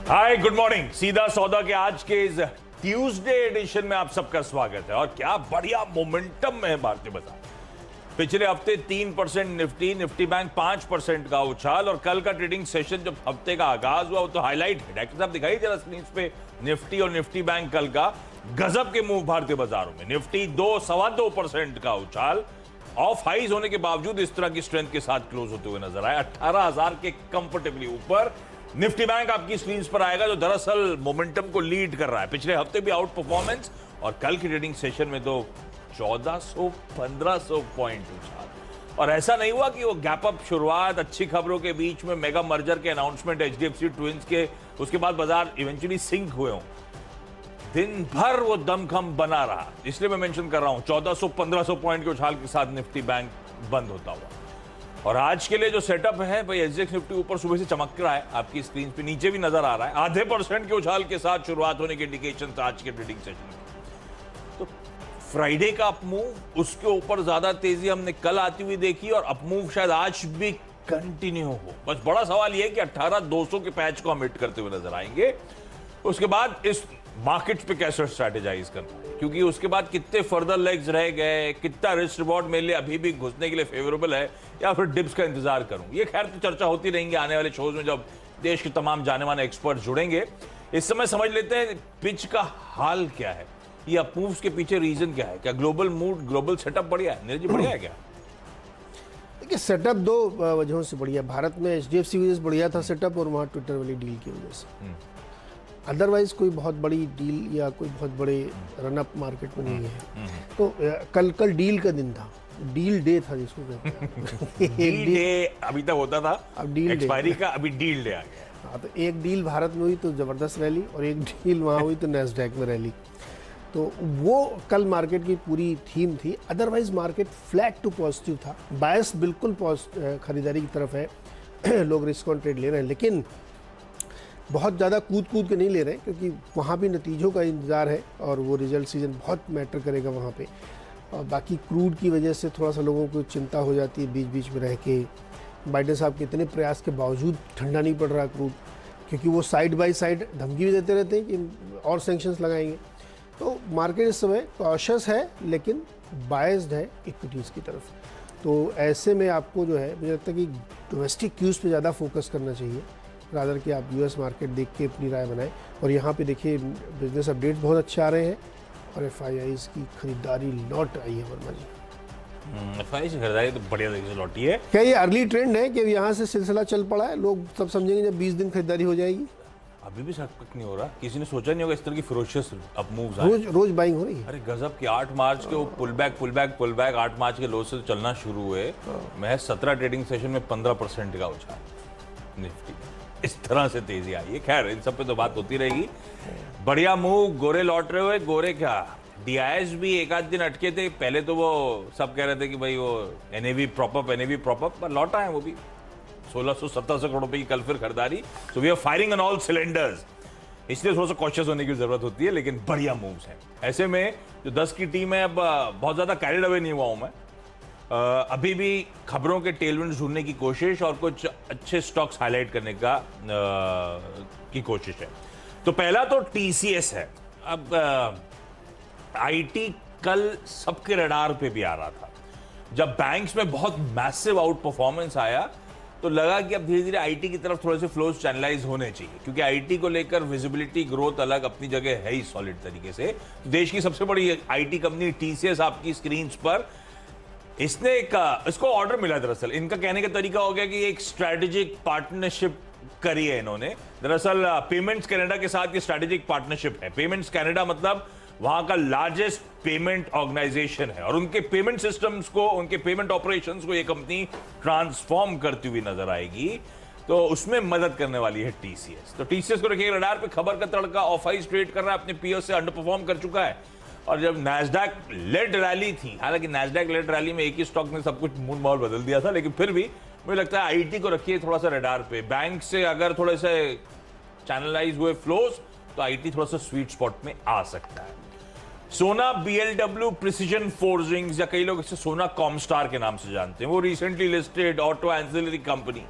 Hi good morning. सीधा सौदा के आज के इस ट्यूसडे एडिशन में आप सबका स्वागत है। और क्या बढ़िया मोमेंटम में है भारतीय बाजार। पिछले हफ्ते 3% निफ्टी बैंक 5% का उछाल। और कल का ट्रेडिंग सेशन जब हफ्ते का आगाज हुआ वो तो हाईलाइट है। डॉक्टर साहब दिखाई जरा स्क्रीन पे निफ्टी और निफ्टी बैंक कल का गजब के मूव भारतीय बाजारों में। निफ्टी 2.25% का उछाल। ऑफ हाइज होने के बावजूद इस तरह की स्ट्रेंथ के साथ क्लोज होते हुए नजर आए 18,000 के कंफर्टेबली ऊपर। निफ्टी बैंक आपकी स्क्रीन पर आएगा जो दरअसल मोमेंटम को लीड कर रहा है। पिछले हफ्ते भी आउट परफॉर्मेंस और कल की ट्रेडिंग सेशन में तो 1400-1500 पॉइंट उछाल। और ऐसा नहीं हुआ कि वो गैप अप शुरुआत अच्छी खबरों के बीच में मेगा मर्जर के अनाउंसमेंट एचडीएफसी ट्विंस के उसके बाद बाजार इवेंचुअली सिंक हुए हों। दिन भर वो दमखम बना रहा, इसलिए मैं मेंशन कर रहा हूं 1400-1500 पॉइंट के उछाल के साथ निफ्टी बैंक बंद होता हुआ। और आज के लिए जो सेटअप है भाई, एसजीएक्स निफ्टी ऊपर सुबह से चमक रहा है, आपकी स्क्रीन पे नीचे भी नजर आ रहा है। आधे % के उछाल के साथ शुरुआत होने के इंडिकेशन आज के ट्रेडिंग सेशन में। तो फ्राइडे का अपमूव, उसके ऊपर ज्यादा तेजी हमने कल आती हुई देखी और अपमूव शायद आज भी कंटिन्यू हो। बस बड़ा सवाल यह है कि 18,200 के पैच को हम हिट करते हुए नजर आएंगे। उसके बाद इस मार्केट पे कैसे स्ट्रैटेजाइज करना है, क्योंकि उसके बाद कितने फर्दर लेग्स रह गए, कितना रिस्क रिवॉर्ड मेरे लिए अभी भी घुसने के लिए फेवरेबल है या फिर डिप्स का इंतजार करूं, ये खैर तो चर्चा होती रहेंगी आने वाले शोज में जब देश के तमाम जाने माने एक्सपर्ट जुड़ेंगे। इस समय समझ लेते हैं पिच का हाल क्या है, ये अपमूव्स के पीछे रीजन क्या है। क्या ग्लोबल मूड, ग्लोबल सेटअप बढ़िया है? नीरज जी बढ़िया है क्या? देखिए सेटअप दो वजहों से बढ़िया। भारत में एचडीएफसी वजह से बढ़िया था सेटअप, और वहाँ ट्विटर वाली डील की वजह से। अदरवाइज कोई बहुत बड़ी डील या कोई बहुत बड़े रनअप मार्केट में नहीं है। तो कल डील का दिन था, डील डे था जिसको कहते हैं। एक डे अभी तक होता था, अब डील एक्सपायरी का, अभी डील डे आ गया। हाँ, तो एक डील भारत में हुई तो जबरदस्त रैली, और एक डील वहाँ हुई तो नैस्डैक में रैली। तो वो कल मार्केट की पूरी थीम थी। Otherwise market flat to positive था। बायस बिल्कुल खरीदारी की तरफ है। लोग रिस्क ऑन ट्रेड ले रहे हैं, लेकिन बहुत ज़्यादा कूद के नहीं ले रहे हैं, क्योंकि वहाँ भी नतीजों का इंतज़ार है और वो रिजल्ट सीजन बहुत मैटर करेगा वहाँ पे। और बाकी क्रूड की वजह से थोड़ा सा लोगों को चिंता हो जाती है बीच बीच में रह के। बाइडेन साहब के इतने प्रयास के बावजूद ठंडा नहीं पड़ रहा क्रूड, क्योंकि वो साइड बाय साइड धमकी भी देते रहते हैं कि और सैंक्शंस लगाएंगे। तो मार्केट इस समय कॉशियस है लेकिन बायस्ड है इक्विटीज़ की तरफ। तो ऐसे में आपको जो है मुझे लगता है कि डोमेस्टिक क्यूज़ पे ज़्यादा फोकस करना चाहिए, रादर कि आप यूएस मार्केट देख के अपनी राय बनाएं। और यहाँ पे देखिए बिजनेस अपडेट्स बहुत अच्छे आ रहे हैं और एफआईआईज़ की खरीदारी लौट आई है वर्मा जी। एफआईआई की खरीदारी तो बढ़िया तरीके से लौटी है। क्या ये अर्ली ट्रेंड है कि यहाँ से सिलसिला चल पड़ा है? लोग सब समझेंगे जब 20 दिन खरीदारी हो जाएगी। अभी भी शक नहीं हो रहा, किसी ने सोचा नहीं होगा इस तरह की फिरोशियस अपमूव्स आए। रोज बाइंग हो रही है। अरे गजब की 8 मार्च के वो पुल बैक 8 मार्च के लो से चलना शुरू हुए। महज 17 ट्रेडिंग सेशन में 15% का उछाल निफ्टी, इस तरह से तेजी आई है। खैर इन सब पे तो बात होती रहेगी। बढ़िया मूव, गोरे लौट रहे हुए। गोरे क्या, डीआईएस भी एक आध दिन अटके थे। पहले तो वो सब कह रहे थे कि भाई वो एनएवी प्रॉपअप पर लौटा है वो भी। 1600-1700 करोड़ रुपए की कल फिर खरीदारी। So we are firing on all cylinders, इसलिए थोड़ा सा कॉशियस होने की जरूरत होती है, लेकिन बढ़िया मूव्स हैं। ऐसे में जो 10 की टीम है, अब बहुत ज्यादा कैरिड अवे नहीं हुआ हूं मैं। अभी भी खबरों के टेलविंड ढूंढने की कोशिश और कुछ अच्छे स्टॉक्स हाईलाइट करने का की कोशिश है। तो पहला तो टीसीएस है। अब आईटी कल सबके रडार पे भी आ रहा था। जब बैंक्स में बहुत मैसिव आउट परफॉर्मेंस आया तो लगा कि अब धीरे धीरे आईटी की तरफ थोड़े से फ्लोज चैनलाइज होने चाहिए, क्योंकि आईटी को लेकर विजिबिलिटी ग्रोथ अलग अपनी जगह है ही सॉलिड तरीके से। देश की सबसे बड़ी आईटी कंपनी टीसीएस आपकी स्क्रीन पर, इसने इसको ऑर्डर मिला। दरअसल इनका कहने का तरीका हो गया कि एक स्ट्रेटेजिक पार्टनरशिप करी है इन्होंने। दरअसल पेमेंट्स कनाडा के साथ ये स्ट्रेटेजिक पार्टनरशिप है। पेमेंट्स कनाडा मतलब वहां का लार्जेस्ट पेमेंट ऑर्गेनाइजेशन है और उनके पेमेंट सिस्टम्स को, उनके पेमेंट ऑपरेशंस को ये कंपनी ट्रांसफॉर्म करती हुई नजर आएगी। तो उसमें मदद करने वाली है टीसीएस। तो टीसीएस को रखिए रडार पे। खबर का तड़का ऑफ हाइज ट्रेड कर रहा है, अपने पीओ से अंडर परफॉर्म कर चुका है। और जब नैस्डैक लेड रैली थी, हालांकि नैस्डैक लेड रैली में एक ही स्टॉक ने सब कुछ मूड माहौल बदल दिया था, लेकिन फिर भी मुझे लगता है आईटी को रखिए थोड़ा सा रडार पे। बैंक से अगर थोड़े से चैनलाइज हुए फ्लोज तो आईटी थोड़ा सा स्वीट स्पॉट में आ सकता है। सोना बीएलडब्ल्यू प्रिसीजन फोर्जिंग्स, या कई लोग इसे सोना कॉमस्टार के नाम से जानते हैं, वो recently listed auto ancillary company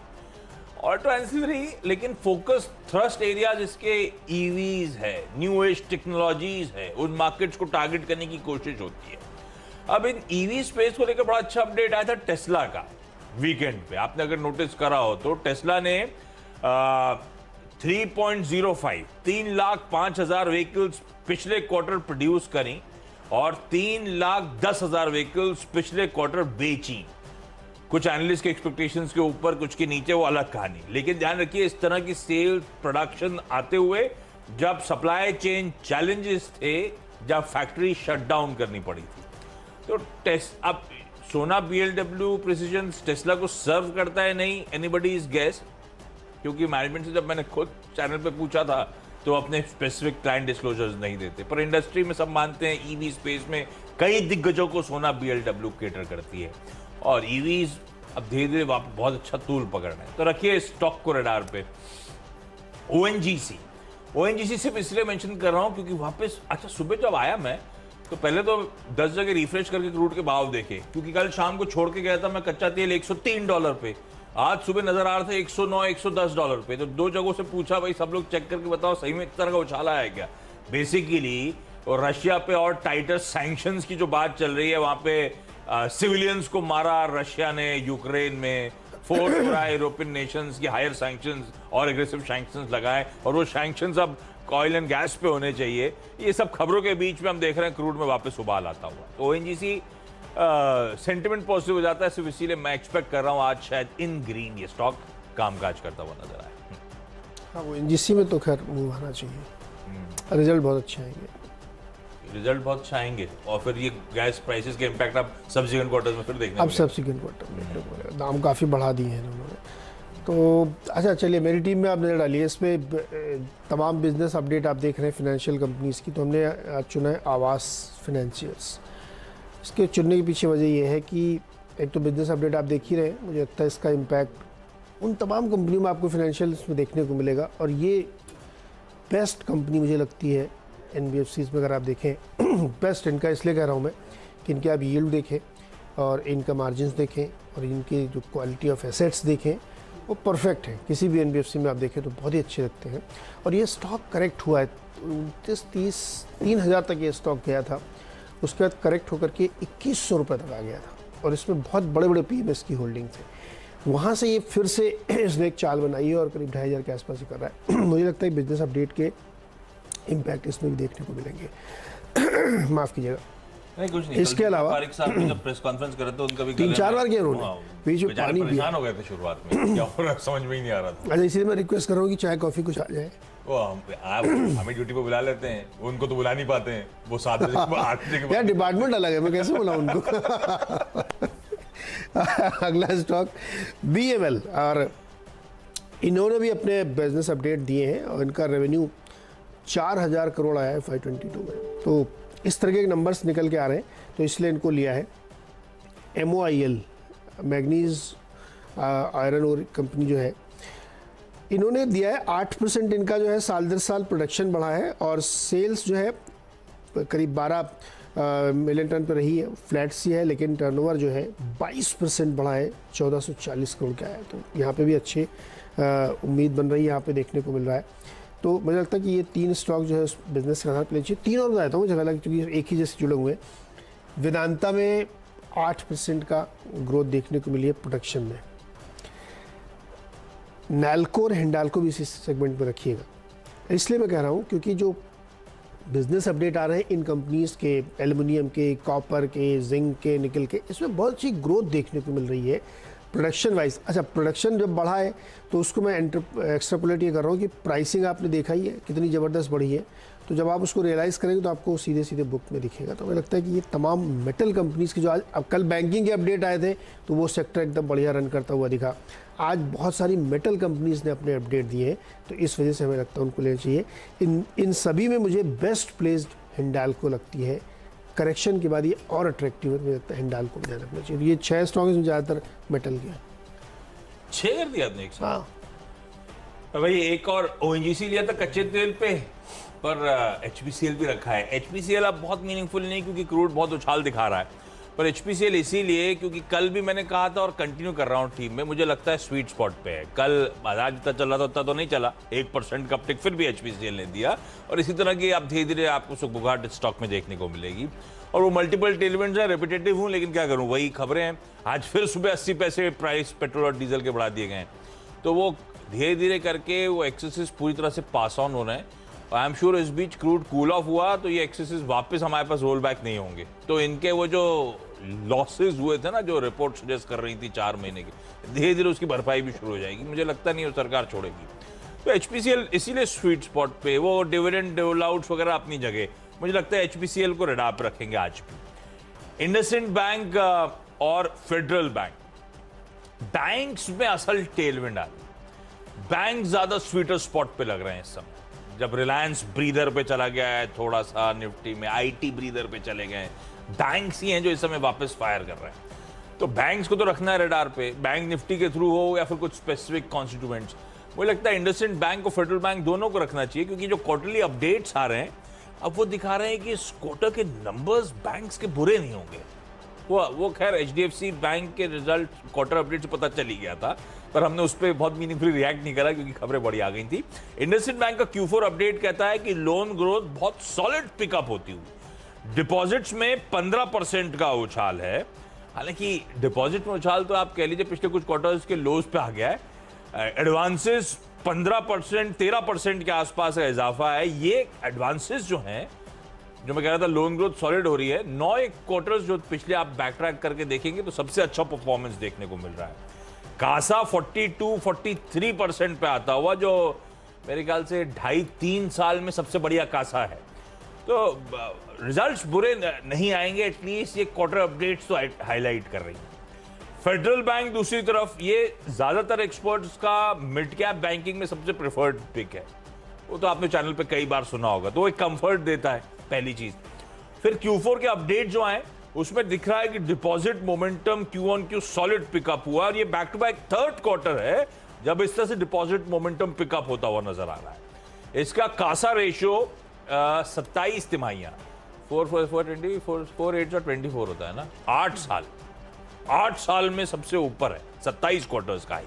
auto ancillary, लेकिन फोकस थ्रस्ट एरिया जिसके ईवीज है, न्यू एज टेक्नोलॉजीज है, उन मार्केट्स को टारगेट करने की कोशिश होती है। अब इन ईवी स्पेस को लेकर बड़ा अच्छा अपडेट आया था टेस्ला का वीकेंड पे। आपने अगर नोटिस करा हो तो टेस्ला ने 3.05 व्हीकल्स पिछले क्वार्टर प्रोड्यूस करी और 3,10,000 व्हीकल्स पिछले क्वार्टर बेची। कुछ एनालिस्ट के एक्सपेक्टेशंस के ऊपर, कुछ के नीचे, वो अलग कहानी। लेकिन ध्यान रखिए, इस तरह की सेल्स प्रोडक्शन आते हुए जब सप्लाई चेन चैलेंजेस थे, जब फैक्ट्री शट डाउन करनी पड़ी थी। तो अब सोना BLW प्रिसिजन टेस्ला को सर्व करता है नहीं, एनीबडी इज गेस, क्योंकि मैनेजमेंट से जब मैंने खुद चैनल पे पूछा था तो अपने स्पेसिफिक क्लाइंट डिस्क्लोजर्स नहीं देते। पर इंडस्ट्री में सब मानते हैं ईवी स्पेस में कई दिग्गजों को सोना BLW केटर करती है और ईवीज अब धीरे धीरे बहुत अच्छा तूल पकड़ रहे हैं। तो रखिए स्टॉक को रडार पे। ONGC सिर्फ इसलिए मेंशन कर रहा हूं क्योंकि वापस, अच्छा सुबह जब आया मैं तो पहले तो 10 जगह रिफ्रेश करके क्रूड के भाव देखे, क्योंकि कल शाम को छोड़ के गया था मैं कच्चा तेल $103 पे। आज सुबह नजर आ रहा था $109-110 पे। तो दो जगहों से पूछा, भाई सब लोग चेक करके बताओ सही में इस तरह का उछाला है क्या। बेसिकली और रशिया पे और टाइटर सैंक्शंस की जो बात चल रही है, वहां पे सिविलियंस को मारा रशिया ने यूक्रेन में, फोर्स हो रहा है यूरोपियन नेशंस की हायर सैंक्शंस और एग्रेसिव सैंक्शंस लगाए, और वो सैंक्शंस अब ऑयल एंड गैस पे होने चाहिए। ये सब खबरों के बीच में हम देख रहे हैं क्रूड में वापस उबाल आता हुआ। तो ONGC सेंटिमेंट पॉजिटिव हो जाता है, सिर्फ इसीलिए मैं एक्सपेक्ट कर रहा हूँ आज शायद इन ग्रीन ये स्टॉक कामकाज करता हुआ नजर आए। हाँ, ONGC में तो खैर मूव आना चाहिए, रिजल्ट बहुत अच्छे आएंगे। रिजल्ट बहुत अच्छा आएंगे और फिर ये गैस प्राइसेस के इम्पैक्ट अब सब्सिक्वेंट क्वार्टर्स में फिर देखने अब सब्सिक्वेंट क्वार्टर में देखने को मिलेगा। दाम काफ़ी बढ़ा दिए हैं इन्होंने। तो अच्छा चलिए, मेरी टीम में आप नजर डालिए, इसमें तमाम बिजनेस अपडेट आप देख रहे हैं फाइनेंशियल कंपनीज़ की। तो हमने आज चुना है आवास फाइनेंशियर्स। इसके चुनने के पीछे वजह यह है कि एक तो बिजनेस अपडेट आप देख ही रहे हैं, मुझे लगता है इसका इम्पैक्ट उन तमाम कंपनियों में आपको फाइनेंशियल्स में देखने को मिलेगा। और ये बेस्ट कंपनी मुझे लगती है NBFCs में, अगर आप देखें बेस्ट इनका इसलिए कह रहा हूँ मैं कि इनके आप यील्ड देखें और इनका मार्जिन्स देखें और इनकी जो क्वालिटी ऑफ एसेट्स देखें, वो परफेक्ट है। किसी भी NBFC में आप देखें तो बहुत ही अच्छे लगते हैं। और ये स्टॉक करेक्ट हुआ है, 29-30 तक ये स्टॉक गया था, उसके बाद करेक्ट होकर के 2100 रुपये तक आ गया था और इसमें बहुत बड़े बड़े PMS की होल्डिंग थे। वहाँ से ये फिर से इसने एक चाल बनाई है और करीब 2500 के आसपास ही कर रहा है। मुझे लगता है बिजनेस अपडेट के इम्पैक्ट इसमें भी देखने को मिलेंगे। माफ़ कीजिएगा। नहीं कुछ नहीं, इसके अलावा फारिक साहब ने जब प्रेस कॉन्फ्रेंस करे तो उनका भी 3-4 बार किया उन्होंने, बीच में पानी पिया। परेशान हो गए थे शुरुआत में, क्या हो रहा समझ में ही नहीं आ रहा था। अच्छा, इसलिए मैं रिक्वेस्ट कर रहा हूँ कि चाय कॉफ़ी कुछ आ जाए। वो आप हमें ड्यूटी पे बुला लेते हैं, उनको तो बुला नहीं पाते हैं। वो 7 बजे 8 बजे के यार डिपार्टमेंट अलग है, मैं कैसे बुलाऊँ उनको। अगला स्टॉक BML, और इन्होंने भी अपने बिजनेस अपडेट दिए हैं और इनका रेवेन्यू 4000 करोड़ आया है 522 में। तो इस तरह के नंबर्स निकल के आ रहे हैं, तो इसलिए इनको लिया है। MOIL मैग्नीज आयरन और कंपनी जो है, इन्होंने दिया है 8% इनका जो है साल दर साल प्रोडक्शन बढ़ा है और सेल्स जो है करीब 12 मिलियन टन पर रही है, फ्लैट सी है, लेकिन टर्नओवर जो है 22% बढ़ा है, 1440 करोड़ का है। तो यहाँ पे भी अच्छी उम्मीद बन रही है, यहाँ पे देखने को मिल रहा है। तो मुझे लगता है कि ये 3 स्टॉक जो है उस बिजनेस के आधार पर लीजिए। 3 और बताता हूँ जगह लग, क्योंकि एक ही जैसे जुड़े हुए हैं। वेदांता में 8% का ग्रोथ देखने को मिली है प्रोडक्शन में। नैल्को और हिंडाल्को भी इसी सेगमेंट में रखिएगा। इसलिए मैं कह रहा हूँ क्योंकि जो बिजनेस अपडेट आ रहे हैं इन कंपनीज़ के, एल्युमिनियम के, कॉपर के, जिंक के, निकल के, इसमें बहुत अच्छी ग्रोथ देखने को मिल रही है प्रोडक्शन वाइज। अच्छा, प्रोडक्शन जब बढ़ा है तो उसको मैं एक्स्ट्रापोलेट ये कर रहा हूँ कि प्राइसिंग आपने देखा ही है कितनी ज़बरदस्त बढ़ी है। तो जब आप उसको रियलाइज़ करेंगे तो आपको सीधे सीधे बुक में दिखेगा। तो मुझे लगता है कि ये तमाम मेटल कंपनीज़ की जो आज, अब कल बैंकिंग के अपडेट आए थे तो वो सेक्टर एकदम बढ़िया रन करता हुआ दिखा। आज बहुत सारी मेटल कंपनीज़ ने अपने अपडेट दिए हैं, तो इस वजह से हमें लगता है उनको लेना चाहिए। इन सभी में मुझे बेस्ट प्लेस्ड हिंडाल्को लगती है। करेक्शन के बाद ये और अट्रैक्टिव है, मुझे लगता है हिंडाल्को को ध्यान रखना चाहिए। ये 6 स्टॉक में ज़्यादातर मेटल के 6 कर दिया आपने एक साथ। हाँ भाई एक और ONGC लिया था कच्चे तेल पे, पर HPCL भी रखा है। HPCL अब बहुत मीनिंगफुल नहीं क्योंकि क्रूड बहुत उछाल दिखा रहा है, पर HPCL इसीलिए क्योंकि कल भी मैंने कहा था और कंटिन्यू कर रहा हूँ टीम में, मुझे लगता है स्वीट स्पॉट पे है। कल बाजार जितना चल रहा था उतना तो नहीं चला, 1% का अपटिक फिर भी HPCL ने दिया, और इसी तरह की आप धीरे धीरे आपको सुगबुगाहट स्टॉक में देखने को मिलेगी। और वो मल्टीपल टेलविंड्स हैं, रेपिटेटिव हूँ लेकिन क्या करूँ, वही खबरें हैं। आज फिर सुबह 80 पैसे प्राइस पेट्रोल और डीजल के बढ़ा दिए गए हैं, तो वो धीरे धीरे करके वो एक्सेसेस पूरी तरह से पास ऑन हो रहे हैं। आई एम श्योर इस बीच क्रूड कूल ऑफ हुआ तो ये एक्सेसेस वापस हमारे पास रोल बैक नहीं होंगे, तो इनके वो जो लॉसेस हुए थे ना, जो रिपोर्ट सजेस्ट कर रही थी 4 महीने की, धीरे धीरे उसकी भरपाई भी शुरू हो जाएगी। मुझे लगता नहीं वो सरकार छोड़ेगी। तो HPCL इसीलिए स्वीट स्पॉट पे, वो डिविडेंड डोलआउट्स वगैरह अपनी जगह, मुझे लगता है HPCL को रडार पे रखेंगे आज भी। इंडसइंड बैंक और फेडरल बैंक, बैंक्स में असल टेलविंड आ गई। बैंक ज्यादा स्वीटर स्पॉट पे लग रहे हैं इस समय। जब रिलायंस ब्रीदर पे चला गया है थोड़ा सा निफ्टी में, IT ब्रीदर पे चले गए, बैंक्स ही हैं जो इस समय वापस फायर कर रहे हैं। तो बैंक्स को तो रखना है रडार पे, बैंक निफ्टी के थ्रू हो या फिर कुछ स्पेसिफिक कॉन्स्टिट्यूएंट्स। मुझे लगता है इंडसइंड बैंक और फेडरल बैंक दोनों को रखना चाहिए, क्योंकि जो क्वार्टरली अपडेट्स आ रहे हैं अब वो दिखा रहे हैं कि इस क्वार्टर के नंबर्स बैंक्स के बुरे नहीं होंगे। वो खैर HDFC बैंक के रिजल्ट क्वार्टर अपडेट से पता चल ही गया था, पर हमने उस पर बहुत मीनिंगफुली रिएक्ट नहीं करा क्योंकि खबरें बड़ी आ गई थी। इंडसइंड बैंक का Q4 अपडेट कहता है कि लोन ग्रोथ बहुत सॉलिड पिकअप होती हुई, डिपॉजिट्स में 15% का उछाल है। हालांकि डिपॉजिट में उछाल तो आप कह लीजिए पिछले कुछ क्वार्टर्स के लोज पे आ गया है। एडवांसेस 15%, 13% के आसपास का इजाफा है। ये एडवांसेस जो हैं, जो मैं कह रहा था लोन ग्रोथ सॉलिड हो रही है, 9 क्वार्टर्स जो पिछले आप बैक ट्रैक करके देखेंगे तो सबसे अच्छा परफॉर्मेंस देखने को मिल रहा है। कासा 42-43% पे आता हुआ, जो मेरे ख्याल से 2.5-3 साल में सबसे बढ़िया कासा है। तो रिजल्ट्स बुरे नहीं आएंगे, एटलीस्ट ये क्वार्टर अपडेट्स तो हाईलाइट कर रही है। फेडरल बैंक दूसरी तरफ, ये ज्यादातर एक्सपर्ट्स का मिड कैप बैंकिंग में सबसे प्रेफर्ड पिक है। वो तो आपने चैनल पे कई बार सुना होगा, तो वो एक कंफर्ट देता है पहली चीज। फिर Q4 के अपडेट जो आए उसमें दिख रहा है कि deposit momentum Q-on-Q solid pickup हुआ, और ये back to back third quarter है जब इस तरह से डिपॉजिट मोमेंटम पिकअप होता हुआ नजर आ रहा है। इसका कासा रेशियो 27 तिमाहियां, 4-4-20-4-8 होता है ना, 8 साल में सबसे ऊपर है, 27 क्वार्टर्स का ही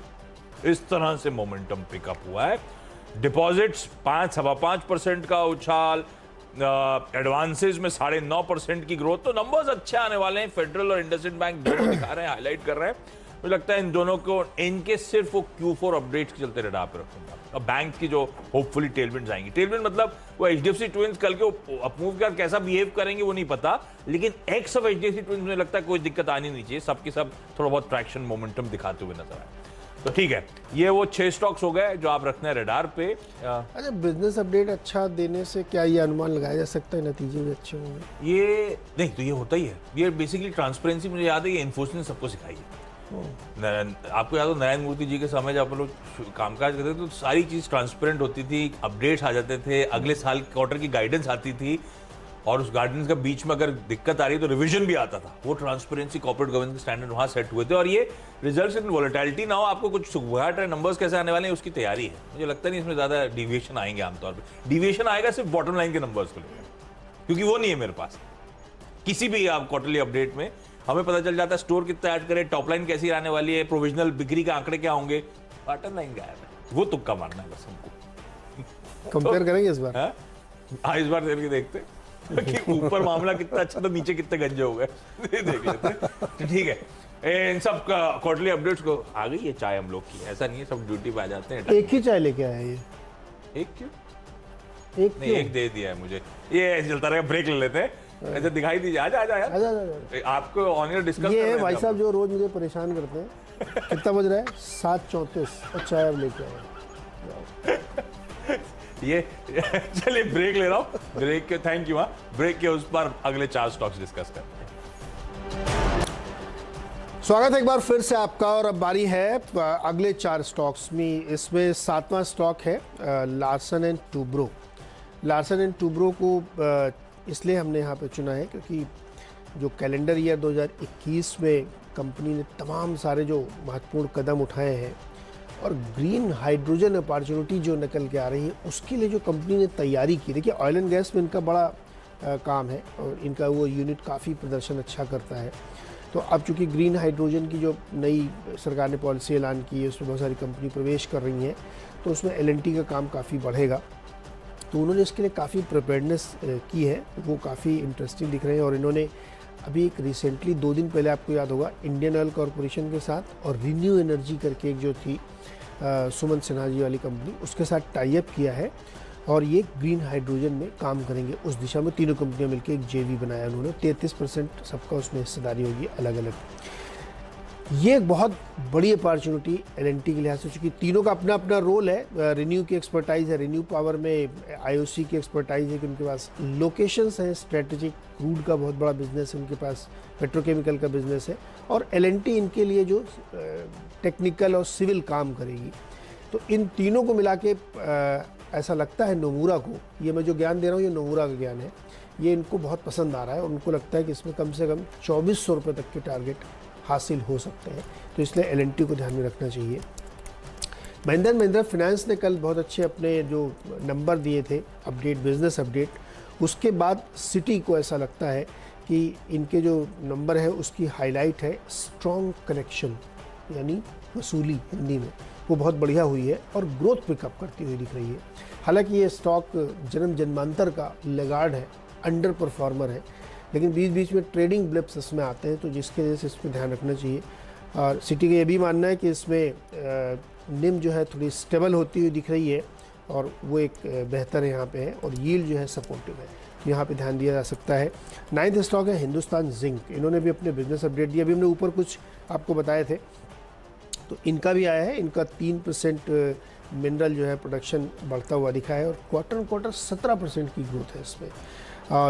इस तरह से मोमेंटम पिकअप हुआ है। डिपॉजिट्स 5-5.5% का उछाल, एडवांसेस में 9.5% की ग्रोथ, तो नंबर्स अच्छे आने वाले हैं। फेडरल और इंडसइंड बैंक दोनों दिखा रहे हैं, हाईलाइट कर रहे हैं। मुझे लगता है इन दोनों को, इनके सिर्फ वो Q4 अपडेट्स के चलते रडार पे रखूंगा। और बैंक की जो होपफुली टेलविंड्स आएंगी, टेलविंड मतलब वो HDFC ट्विंस कल के अपमूव कर कैसा बिहेव करेंगे वो नहीं पता, लेकिन एक्स ऑफ HDFC ट्विंस मुझे लगता है कोई दिक्कत आनी नहीं चाहिए, सबके सब थोड़ा बहुत ट्रैक्शन मोमेंटम दिखाते हुए नजर आए। तो ठीक है, ये वो 6 स्टॉक्स हो गए जो आप रखना है रडार पे। अच्छा, बिजनेस अपडेट अच्छा देने से क्या ये अनुमान लगाया जा सकता है नतीजे भी अच्छे होंगे? ये नहीं तो ये होता ही है, ये बेसिकली ट्रांसपेरेंसी, मुझे याद है ये इन्फोसिस ने सबको सिखाई है। आपको याद हो नारायण मूर्ति जी के समय जब अपन लोग कामकाज करते थे तो सारी चीज ट्रांसपेरेंट होती थी, अपडेट्स आ जाते थे, अगले साल क्वार्टर की गाइडेंस आती थी, और उस गाइडेंस का बीच में अगर दिक्कत आ रही है तो रिवीजन भी आता था। वो ट्रांसपेरेंसी, कॉर्पोरेट गवर्नेंस के स्टैंडर्ड वहां सेट हुए थे, और ये रिजल्ट्स इन वोलेटिलिटी ना हो, आपको कुछ सुगबुगाहट है, नंबर्स कैसे आने वाले हैं उसकी तैयारी है। मुझे लगता नहीं इसमें ज्यादा डिविएशन आएंगे, आमतौर पर डिविएशन आएगा सिर्फ बॉटम लाइन के नंबर्स को लेकर, क्योंकि वो नहीं है मेरे पास। किसी भी आप क्वार्टरली अपडेट में हमें पता चल जाता है स्टोर कितना ऐड करे, टॉप लाइन कैसी आने वाली है, प्रोविजनल बिक्री के आंकड़े क्या होंगे, बॉटम लाइन गायब है, वो तुक्का मारना है बस हमको। कंपेयर करेंगे इस बार? हाँ, इस बार करके देखते कि ऊपर मामला कितना अच्छा तो नीचे कितने गंजे हो गए, देख लेते। तो ठीक है, इन सब क्वार्टरली अपडेट्स को आ गई है चाय हम लोग की, ऐसा नहीं है सब ड्यूटी पे आ जाते हैं। एक ही चाय लेके आया ये? एक क्यों? एक नहीं, एक दे दिया है मुझे, ये चलता रहेगा, ब्रेक ले लेते हैं। ऐसे दिखाई दीजिए, आजा आजा यार, आजा। आपको ऑनर डिस्कस ये है भाई साहब जो रोज मुझे परेशान करते हैं। कितना बज रहा है? 7:34 और चाय अब लेके आया। ये चलिए ब्रेक ले रहा हूँ, ब्रेक के थैंक यू। ब्रेक के उस पर अगले 4 स्टॉक्स डिस्कस करते हैं। स्वागत है एक बार फिर से आपका, और अब बारी है अगले 4 स्टॉक्स में। इसमें 7वां स्टॉक है Larsen and Toubro. Larsen and Toubro को इसलिए हमने यहाँ पे चुना है क्योंकि जो कैलेंडर ईयर 2021 में कंपनी ने तमाम सारे जो महत्वपूर्ण कदम उठाए हैं और ग्रीन हाइड्रोजन अपॉर्चुनिटी जो निकल के आ रही है उसके लिए जो कंपनी ने तैयारी की। देखिए ऑयल एंड गैस में इनका बड़ा काम है और इनका वो यूनिट काफ़ी प्रदर्शन अच्छा करता है। तो अब चूँकि ग्रीन हाइड्रोजन की जो नई सरकार ने पॉलिसी ऐलान की है, उसमें बहुत सारी कंपनी प्रवेश कर रही हैं, तो उसमें L&T का काम काफ़ी बढ़ेगा। तो उन्होंने इसके लिए काफ़ी प्रिपेयर्डनेस की है, वो काफ़ी इंटरेस्टिंग दिख रहे हैं। और इन्होंने अभी एक रिसेंटली 2 दिन पहले, आपको याद होगा, इंडियन ऑयल कॉरपोरेशन के साथ और रिन्यू एनर्जी करके एक जो थी सुमन सिन्हा जी वाली कंपनी, उसके साथ टाई अप किया है और ये ग्रीन हाइड्रोजन में काम करेंगे उस दिशा में। तीनों कंपनियां मिलकर एक JV बनाया उन्होंने, 33% सबका उसमें हिस्सेदारी होगी अलग अलग। ये एक बहुत बड़ी अपॉर्चुनिटी L&T के लिहाज से, चूँकि तीनों का अपना अपना रोल है। रिन्यू की एक्सपर्टाइज है, रिन्यू पावर में IOC की एक्सपर्टाइज है कि उनके पास लोकेशंस हैं, स्ट्रेटेजिक क्रूड का बहुत बड़ा बिजनेस है उनके पास, पेट्रोकेमिकल का बिजनेस है, और L&T इनके लिए जो टेक्निकल और सिविल काम करेगी। तो इन तीनों को मिला के ऐसा लगता है नोमुरा को, ये मैं जो ज्ञान दे रहा हूँ ये नोमुरा का ज्ञान है, ये इनको बहुत पसंद आ रहा है और उनको लगता है कि इसमें कम से कम 2400 रुपये तक के टारगेट हासिल हो सकते हैं। तो इसलिए L&T को ध्यान में रखना चाहिए। महिंद्रा एंड महिंद्रा फाइनेंस ने कल बहुत अच्छे अपने जो नंबर दिए थे, अपडेट, बिजनेस अपडेट, उसके बाद सिटी को ऐसा लगता है कि इनके जो नंबर है उसकी हाईलाइट है स्ट्रॉन्ग कलेक्शन, यानी वसूली हिंदी में, वो बहुत बढ़िया हुई है और ग्रोथ पिकअप करती हुई दिख रही है। हालांकि ये स्टॉक जन्मांतर का लेगार्ड है, अंडर परफॉर्मर है, लेकिन बीच बीच में ट्रेडिंग ब्लिप्स इसमें आते हैं, तो जिसकी वजह से इसमें ध्यान रखना चाहिए। और सिटी का ये भी मानना है कि इसमें निम जो है थोड़ी स्टेबल होती हुई दिख रही है और वो एक बेहतर यहाँ पे है, और यील्ड जो है सपोर्टिव है, तो यहाँ पे ध्यान दिया जा सकता है। 9th स्टॉक है हिंदुस्तान जिंक, इन्होंने भी अपने बिजनेस अपडेट दिया, अभी हमने ऊपर कुछ आपको बताए थे, तो इनका भी आया है। इनका 3% मिनरल जो है प्रोडक्शन बढ़ता हुआ दिखा है और क्वार्टर ऑन क्वार्टर 17% की ग्रोथ है इसमें।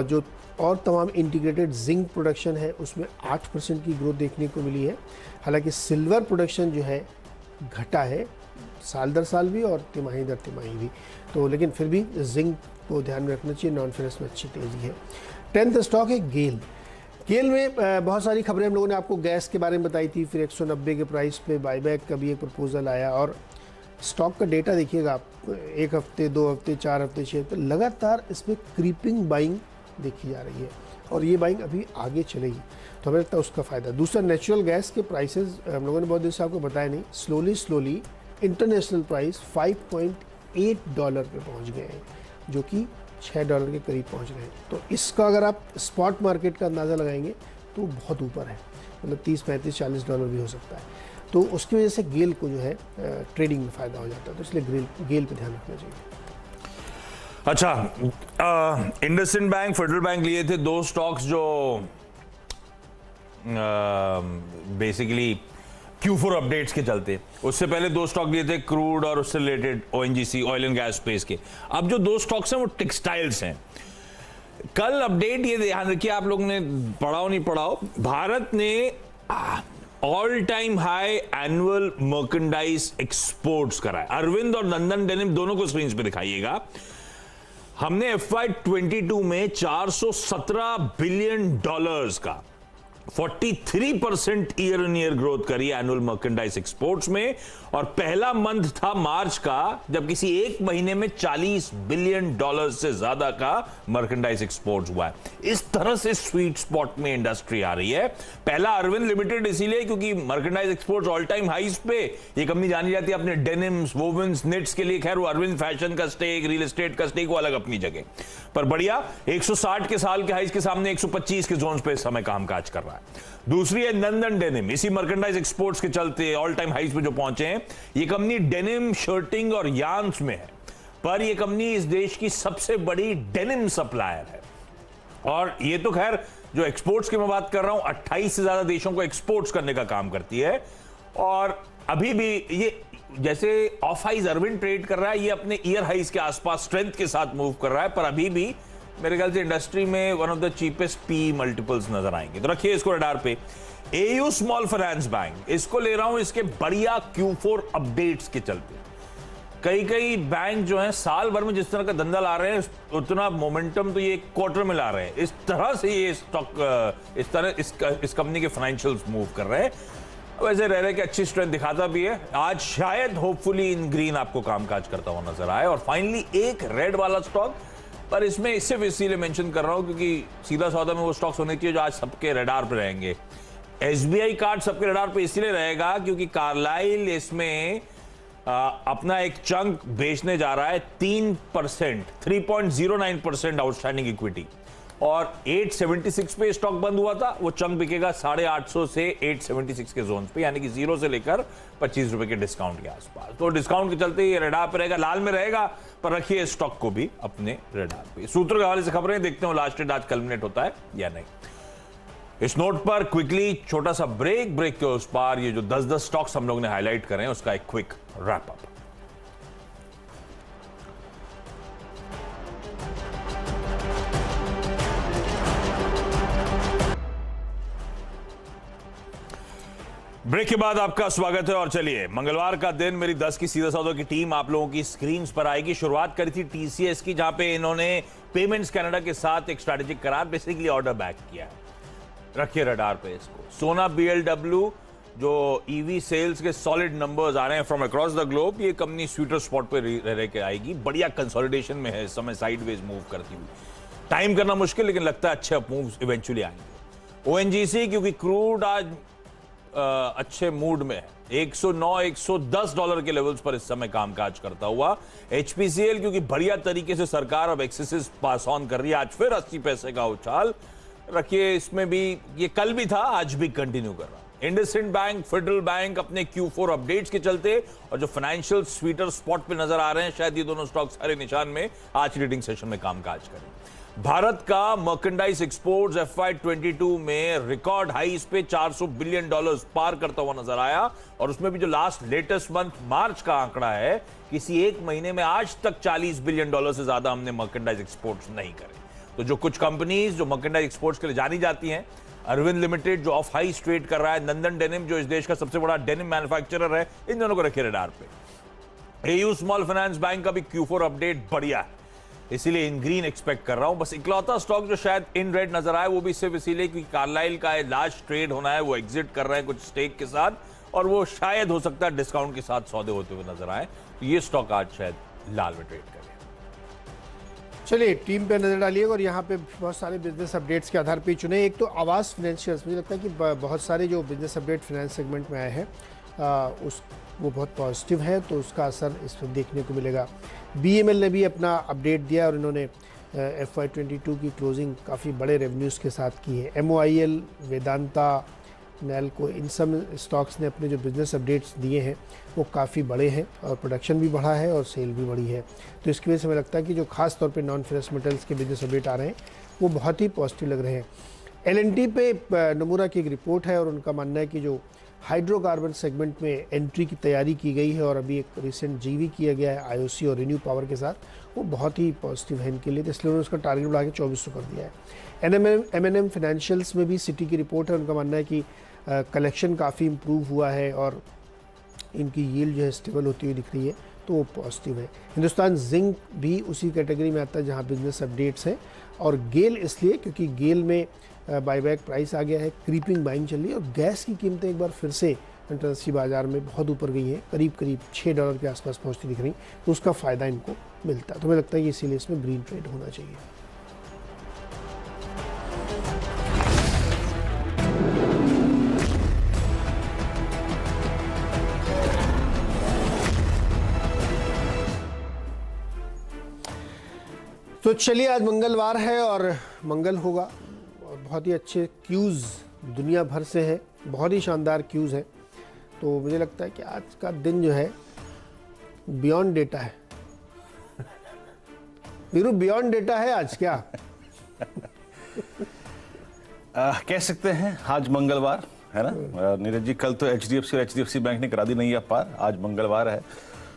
जो और तमाम इंटीग्रेटेड जिंक प्रोडक्शन है उसमें 8% की ग्रोथ देखने को मिली है। हालांकि सिल्वर प्रोडक्शन जो है घटा है साल दर साल भी और तिमाही दर तिमाही भी, तो लेकिन फिर भी जिंक को ध्यान में रखना चाहिए, नॉन फेरस में अच्छी तेज़ी है। 10th स्टॉक है गेल। गेल में बहुत सारी खबरें हम लोगों ने आपको गैस के बारे में बताई थी, फिर 190 के प्राइस पे बायबैक का भी एक प्रपोजल आया, और स्टॉक का डेटा देखिएगा आप, 1 हफ्ते, 2 हफ्ते, 4 हफ्ते, 6 हफ्ते लगातार इसमें क्रीपिंग बाइंग देखी जा रही है और ये बाइंग अभी आगे चलेगी, तो हमें लगता है उसका फ़ायदा। दूसरा, नेचुरल गैस के प्राइसेस हम लोगों ने बहुत दिन से आपको बताया नहीं, स्लोली इंटरनेशनल प्राइस $5.8 पे पहुंच गए हैं, जो कि $6 के करीब पहुंच रहे हैं। तो इसका अगर आप स्पॉट मार्केट का अंदाज़ा लगाएंगे तो बहुत ऊपर है, मतलब $30, $35, $40 भी हो सकता है। तो उसकी वजह से गेल को जो है ट्रेडिंग में फ़ायदा हो जाता है, तो इसलिए गेल पे ध्यान रखना चाहिए। अच्छा, इंडसइंड बैंक, फेडरल बैंक लिए थे 2 स्टॉक्स जो बेसिकली Q4 अपडेट्स के चलते। उससे पहले 2 स्टॉक लिए थे क्रूड और उससे related ONGC, oil and gas space के। अब जो 2 स्टॉक्स हैं वो टेक्सटाइल्स हैं। कल अपडेट ये ध्यान रखिए, आप लोग ने पढ़ाओ नहीं पढ़ाओ, भारत ने all time high annual merchandise exports कराए। अरविंद और नंदन डेनिम दोनों को स्क्रीन पे दिखाइएगा। हमने FY22 में $417 बिलियन का 43% ईयर ऑन ईयर ग्रोथ करी एनुअल मर्केंडाइज एक्सपोर्ट्स में, और पहला मंथ था मार्च का जब किसी एक महीने में $40 बिलियन से ज्यादा का मर्केंडाइज एक्सपोर्ट्स हुआ है। इस तरह से स्वीट स्पॉट में इंडस्ट्री आ रही है। पहला अरविंद लिमिटेड इसीलिए क्योंकि merchandise exports all time highs पे ये कंपनी जानी जाती है अपने डेनिम्स, वोवेंस, निट्स के लिए। खैर वो अरविंद फैशन का स्टेक, रियल एस्टेट का स्टेक वो अलग अपनी जगह, पर बढ़िया 160 के साल के हाईज के सामने 125 के जोन पे इस समय कामकाज कर रहा है। दूसरी है नंदन डेनिम, इसी मर्केंडाइज एक्सपोर्ट्स के चलते ऑल टाइम हाईज पे जो पहुंचे हैं। ये कंपनी डेनिम, शर्टिंग और यार्न्स में है, पर ये कंपनी इस देश की सबसे बड़ी डेनिम सप्लायर है। और ये तो खैर जो एक्सपोर्ट्स की मैं बात कर रहा हूं, 28 से ज्यादा देशों को एक्सपोर्ट्स करने का काम करती है। और अभी भी ये जैसे ऑफ हाइज अरविंद ट्रेड कर रहा है, ये अपने ईयर हाइज के आसपास स्ट्रेंथ के साथ मूव कर रहा है, पर अभी भी मेरे ख्याल से इंडस्ट्री में one of the cheapest P multiples नजर आएंगे। तो रखिए इसको रडार पे। AU स्मॉल फाइनेंस बैंक, इसको ले रहा हूं इसके बढ़िया Q4 अपडेट्स के चलते। कई बैंक जो हैं साल भर में जिस तरह का धंधा ला रहे हैं, उतना मोमेंटम तो ये क्वार्टर में ला रहे हैं। इस तरह से ये स्टॉक इस कंपनी के फाइनेंशियल्स मूव कर रहे हैं। वैसे रह रहे कि अच्छी स्ट्रेंथ दिखाता भी है। आज शायद होपफुली इन ग्रीन आपको कामकाज करता हुआ नजर आए। और फाइनली एक रेड वाला स्टॉक पर इसमें सिर्फ इसीलिए मेंशन कर रहा हूं क्योंकि सीधा सौदा में वो स्टॉक्स होने चाहिए जो आज सबके रडार पे रहेंगे। एसबीआई कार्ड सबके रडार पे इसलिए रहेगा क्योंकि कार्लाइल इसमें अपना एक चंक बेचने जा रहा है 3%, 3.09% आउटस्टैंडिंग इक्विटी, और 876 पे स्टॉक बंद हुआ था, वो चंक बिकेगा 850 से 876 के जोन पे, यानी कि 0 से लेकर 25 रुपए के डिस्काउंट के आसपास। तो डिस्काउंट के चलते ये रडार पे रहेगा, लाल में रहेगा, पर रखिए स्टॉक को भी अपने रडार पे। सूत्रों के हवाले से खबरें देखते हो लास्ट डेट आज कल्मिनेट होता है या नहीं। इस नोट पर क्विकली छोटा सा ब्रेक के उस पार ये जो 10-10 स्टॉक्स हम लोग ने हाईलाइट करें उसका एक क्विक रैप अप। ब्रेक के बाद आपका स्वागत है और चलिए मंगलवार का दिन मेरी 10 की सीधा सौदा की टीम आप लोगों की स्क्रीन्स पर आएगी। शुरुआत करी थी टीसीएस की, जहां पे इन्होंने पेमेंट्स कनाडा के साथ एक स्ट्रैटेजिक करार, बेसिकली ऑर्डर बैक किया है, रखिए रडार पे इसको। सोना बीएलडब्ल्यू जो ईवी सेल्स के सॉलिड नंबर्स आ रहे हैं फ्रॉम अक्रॉस द ग्लोब, ये कंपनी स्वीटर स्पॉट पे रह के आएगी, बढ़िया कंसोलिडेशन में है इस समय, साइडवेज मूव करती हुई। टाइम करना मुश्किल, लेकिन लगता है अच्छे मूव्स इवेंचुअली आएंगे। ओएनजीसी क्योंकि क्रूड आज अच्छे मूड में है, 109 110 डॉलर के लेवल्स पर इस समय कामकाज करता हुआ। एचपीसीएल क्योंकि बढ़िया तरीके से सरकार अब एक्सेसेस पास ऑन कर रही है, आज फिर 80 पैसे का उछाल, रखिए इसमें भी, ये कल भी था आज भी कंटिन्यू कर रहा है। इंडसइंड बैंक, फेडरल बैंक अपने Q4 अपडेट्स के चलते और जो फाइनेंशियल स्वीटर स्पॉट पे नजर आ रहे हैं, शायद ये दोनों स्टॉक्स हरे निशान में आज ट्रेडिंग सेशन में कामकाज करें। भारत का मर्केंडाइज एक्सपोर्ट्स FY22 में रिकॉर्ड हाईस पे $400 बिलियन पार करता हुआ नजर आया, और उसमें भी जो लास्ट लेटेस्ट मंथ मार्च का आंकड़ा है, किसी एक महीने में आज तक $40 बिलियन से ज्यादा हमने मर्केंडाइज एक्सपोर्ट्स नहीं करे। तो जो कुछ कंपनीज जो मर्केंडाइज एक्सपोर्ट्स के लिए जानी जाती हैं, अरविंद लिमिटेड जो ऑफ हाई ट्रेड कर रहा है, नंदन डेनिम जो इस देश का सबसे बड़ा डेनिम मैन्युफैक्चरर है, इन दोनों को रखिए रडार पे। एयू स्मॉल फाइनेंस बैंक का भी Q4 अपडेट बढ़िया है, इसीलिए इन ग्रीन एक्सपेक्ट कर रहा हूं। बस इकलौता स्टॉक जो शायद इन रेड नजर आए वो भी सिर्फ इसीलिए क्योंकि कार्लाइल का लार्ज ट्रेड होना है, वो एग्जिट कर रहे हैं कुछ स्टेक के साथ, और वो शायद हो सकता है डिस्काउंट के साथ सौदे होते हुए नजर आए, तो ये स्टॉक आज शायद लाल में ट्रेड करे। चलिए टीम पे नजर डालिए और यहाँ पे बहुत सारे बिजनेस अपडेट्स के आधार पे चुने। एक तो आवास फाइनेंशियल्स, मुझे लगता है कि बहुत सारे जो बिजनेस अपडेट फाइनेंस सेगमेंट में आए हैं वो बहुत पॉजिटिव है, तो उसका असर इस पर देखने को मिलेगा। BML ने भी अपना अपडेट दिया और इन्होंने FY22 की क्लोजिंग काफ़ी बड़े रेवेन्यूज़ के साथ की है। MOIL, वेदांता, नैल्को, इन सब स्टॉक्स ने अपने जो बिज़नेस अपडेट्स दिए हैं वो काफ़ी बड़े हैं, और प्रोडक्शन भी बढ़ा है और सेल भी बढ़ी है। तो इसकी वजह से हमें लगता है कि जो खास तौर पे नॉन फेरस मेटल्स के बिजनेस अपडेट आ रहे हैं वो बहुत ही पॉजिटिव लग रहे हैं। LNT पे नमूरा की एक रिपोर्ट है और उनका मानना है कि जो हाइड्रोकार्बन सेगमेंट में एंट्री की तैयारी की गई है और अभी एक रिसेंट जीवी किया गया है IOC और रिन्यू पावर के साथ, वो बहुत ही पॉजिटिव है इनके लिए, तो इसलिए उन्होंने उसका टारगेट बढ़ा के 2400 कर दिया है। M&M फाइनेंशियल्स में भी सिटी की रिपोर्ट है, उनका मानना है कि कलेक्शन काफ़ी इम्प्रूव हुआ है और इनकी यील्ड जो है स्टेबल होती हुई दिख रही है, तो वो पॉजिटिव है। हिंदुस्तान जिंक भी उसी कैटेगरी में आता है जहाँ बिजनेस अपडेट्स हैं, और गेल इसलिए क्योंकि गेल में बाईबैक प्राइस आ गया है, क्रीपिंग बाइंग चल रही है, और गैस की कीमतें एक बार फिर से अंतर्राष्ट्रीय बाजार में बहुत ऊपर गई है, करीब करीब $6 के आसपास पहुँचती दिख रही, तो उसका फ़ायदा इनको मिलता है। तो मुझे लगता है कि इसीलिए इसमें ग्रीन ट्रेड होना चाहिए। तो चलिए आज मंगलवार है और मंगल होगा, और बहुत ही अच्छे क्यूज़ दुनिया भर से हैं, बहुत ही शानदार क्यूज़ हैं। तो मुझे लगता है कि आज का दिन जो है बियॉन्ड डेटा है। वीरू, बियॉन्ड डेटा है आज क्या? कह सकते हैं आज मंगलवार है ना नीरज जी। कल तो HDFC और HDFC बैंक ने करा दी नहीं पार, आज मंगलवार है,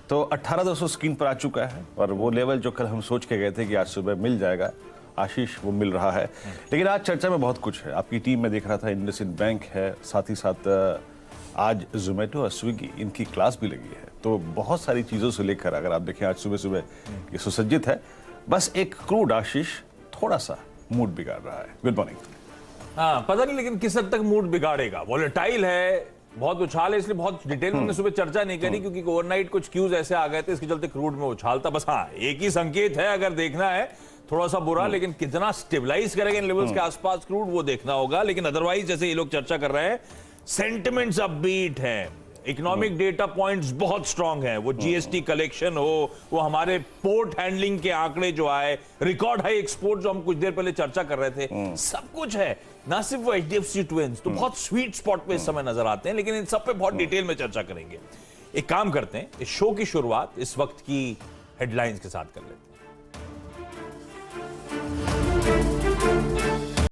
तो 18,200 स्क्रीन पर आ चुका है, और वो लेवल जो कल हम सोच के गए थे कि आज सुबह मिल जाएगा, आशीष वो मिल रहा है। लेकिन आज चर्चा में बहुत कुछ है। आपकी टीम में देख रहा था इंडसइंड बैंक है, साथ ही साथ आज जोमेटो और स्विगी इनकी क्लास भी लगी है, तो बहुत सारी चीज़ों से लेकर अगर आप देखें आज सुबह सुबह ये सुसज्जित है। बस एक क्रूड आशीष थोड़ा सा मूड बिगाड़ रहा है। Good morning. हाँ, पता नहीं लेकिन किस हद तक मूड बिगाड़ेगा। वॉलेटाइल है, बहुत उछाल है, इसलिए बहुत डिटेल में सुबह चर्चा नहीं करी क्योंकि ओवरनाइट कुछ क्यूज ऐसे आ गए थे, इसके चलते क्रूड में उछाल था। बस हाँ, एक ही संकेत है अगर देखना है थोड़ा सा बुरा, लेकिन कितना स्टेबलाइज करेगा इन लेवल्स के आसपास क्रूड वो देखना होगा। लेकिन अदरवाइज जैसे ये लोग चर्चा कर रहे हैं, सेंटिमेंट्स अपबीट हैं, इकोनॉमिक डेटा पॉइंट्स बहुत स्ट्रांग हैं, वो जीएसटी कलेक्शन हो, वो हमारे पोर्ट हैंडलिंग के आंकड़े जो आए, रिकॉर्ड हाई एक्सपोर्ट जो हम कुछ देर पहले चर्चा कर रहे थे, सब कुछ है। ना सिर्फ वो एचडीएफसी ट्विंस तो बहुत स्वीट स्पॉट पे इस समय नजर आते हैं, लेकिन इन सब पे बहुत डिटेल में चर्चा करेंगे। एक काम करते हैं, इस शो की शुरुआत इस वक्त की हेडलाइंस के साथ कर लेते हैं।